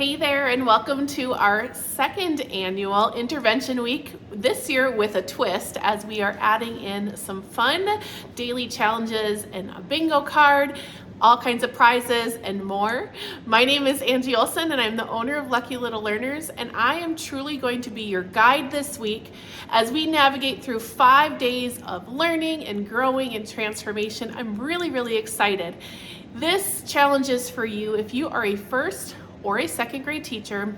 Hey there, and welcome to our second annual Intervention Week, this year with a twist, as we are adding in some fun daily challenges and a bingo card, all kinds of prizes and more. My name is Angie Olson, and I'm the owner of Lucky Little Learners, and I am truly going to be your guide this week as we navigate through 5 days of learning and growing and transformation. I'm really excited. This challenge is for you if you are a first or a second grade teacher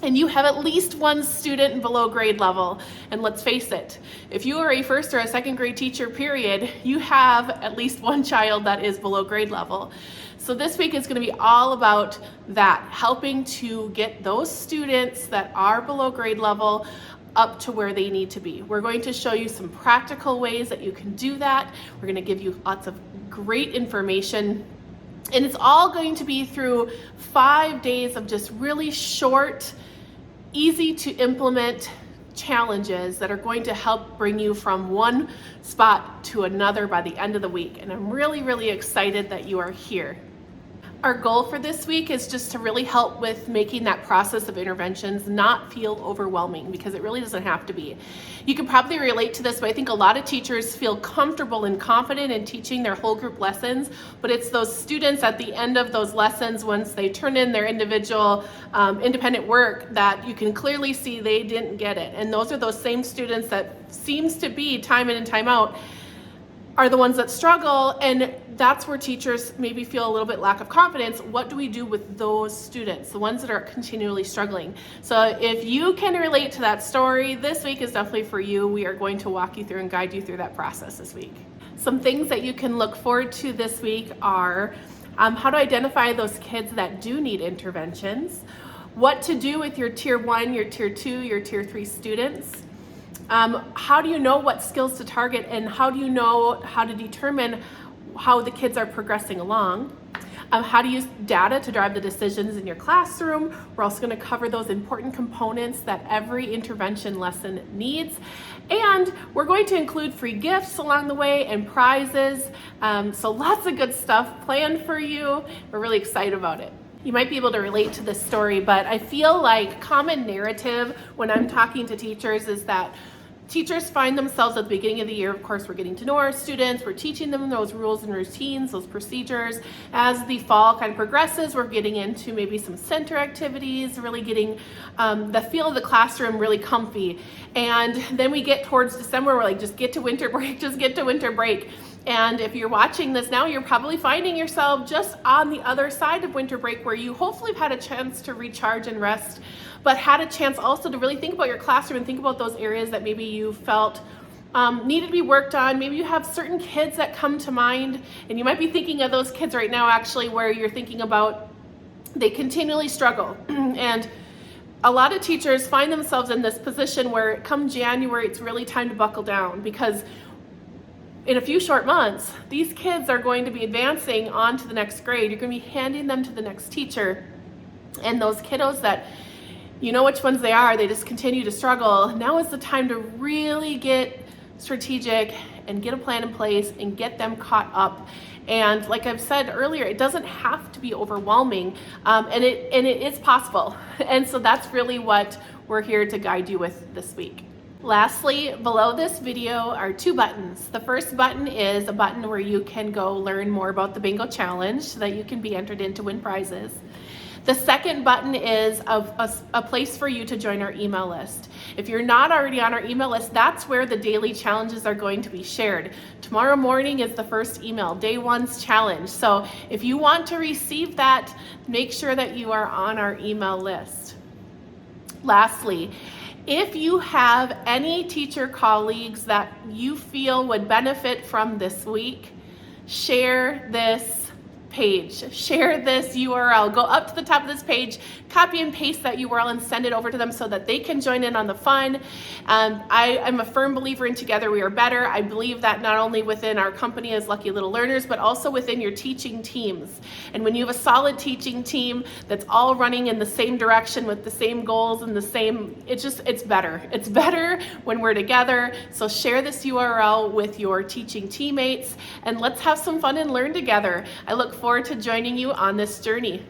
and you have at least one student below grade level. And let's face it, if you are a first or a second grade teacher, period, you have at least one child that is below grade level. So this week is going to be all about that, helping to get those students that are below grade level up to where they need to be. We're going to show you some practical ways that you can do that. We're going to give you lots of great information. And it's all going to be through 5 days of just really short, easy to implement challenges that are going to help bring you from one spot to another by the end of the week. And I'm really excited that you are here. Our goal for this week is just to really help with making that process of interventions not feel overwhelming, because it really doesn't have to be. You can probably relate to this, but I think a lot of teachers feel comfortable and confident in teaching their whole group lessons, but it's those students at the end of those lessons, once they turn in their individual independent work, that you can clearly see they didn't get it. And those are those same students that seems to be time in and time out are the ones that struggle, and that's where teachers maybe feel a little bit lack of confidence. What do we do with those students, the ones that are continually struggling? So if you can relate to that story, this week is definitely for you. We are going to walk you through and guide you through that process this week. Some things that you can look forward to this week are how to identify those kids that do need interventions, what to do with your Tier 1, your Tier 2, your Tier 3 students. How do you know what skills to target, and how do you know how to determine how the kids are progressing along? How to use data to drive the decisions in your classroom. We're also going to cover those important components that every intervention lesson needs. And we're going to include free gifts along the way and prizes. So lots of good stuff planned for you. We're really excited about it. You might be able to relate to this story, but I feel like common narrative when I'm talking to teachers is that teachers find themselves at the beginning of the year, of course, we're getting to know our students, we're teaching them those rules and routines, those procedures. As the fall kind of progresses, we're getting into maybe some center activities, really getting the feel of the classroom really comfy. And then we get towards December, we're like, just get to winter break, just get to winter break. And if you're watching this now, you're probably finding yourself just on the other side of winter break, where you hopefully have had a chance to recharge and rest, but had a chance also to really think about your classroom and think about those areas that maybe you felt needed to be worked on. Maybe you have certain kids that come to mind, and you might be thinking of those kids right now, actually, where you're thinking about they continually struggle. And a lot of teachers find themselves in this position where come January, it's really time to buckle down, because in a few short months, these kids are going to be advancing on to the next grade. You're going to be handing them to the next teacher. And those kiddos that you know which ones they are, they just continue to struggle. Now is the time to really get strategic and get a plan in place and get them caught up. And like I've said earlier, it doesn't have to be overwhelming, and it is possible. And so that's really what we're here to guide you with this week. Lastly, below this video are 2 buttons. The first button is a button where you can go learn more about the bingo challenge so that you can be entered in to win prizes. The second button is a place for you to join our email list. If you're not already on our email list, that's where the daily challenges are going to be shared. Tomorrow morning is the first email, day 1's challenge. So if you want to receive that, make sure that you are on our email list. Lastly, if you have any teacher colleagues that you feel would benefit from this week, share this page, share this URL, go up to the top of this page, copy and paste that URL and send it over to them so that they can join in on the fun. I'm a firm believer in together we are better. I believe that not only within our company as Lucky Little Learners, but also within your teaching teams. And when you have a solid teaching team that's all running in the same direction with the same goals and the same, it's better. It's better when we're together. So share this URL with your teaching teammates and let's have some fun and learn together. I look forward to joining you on this journey.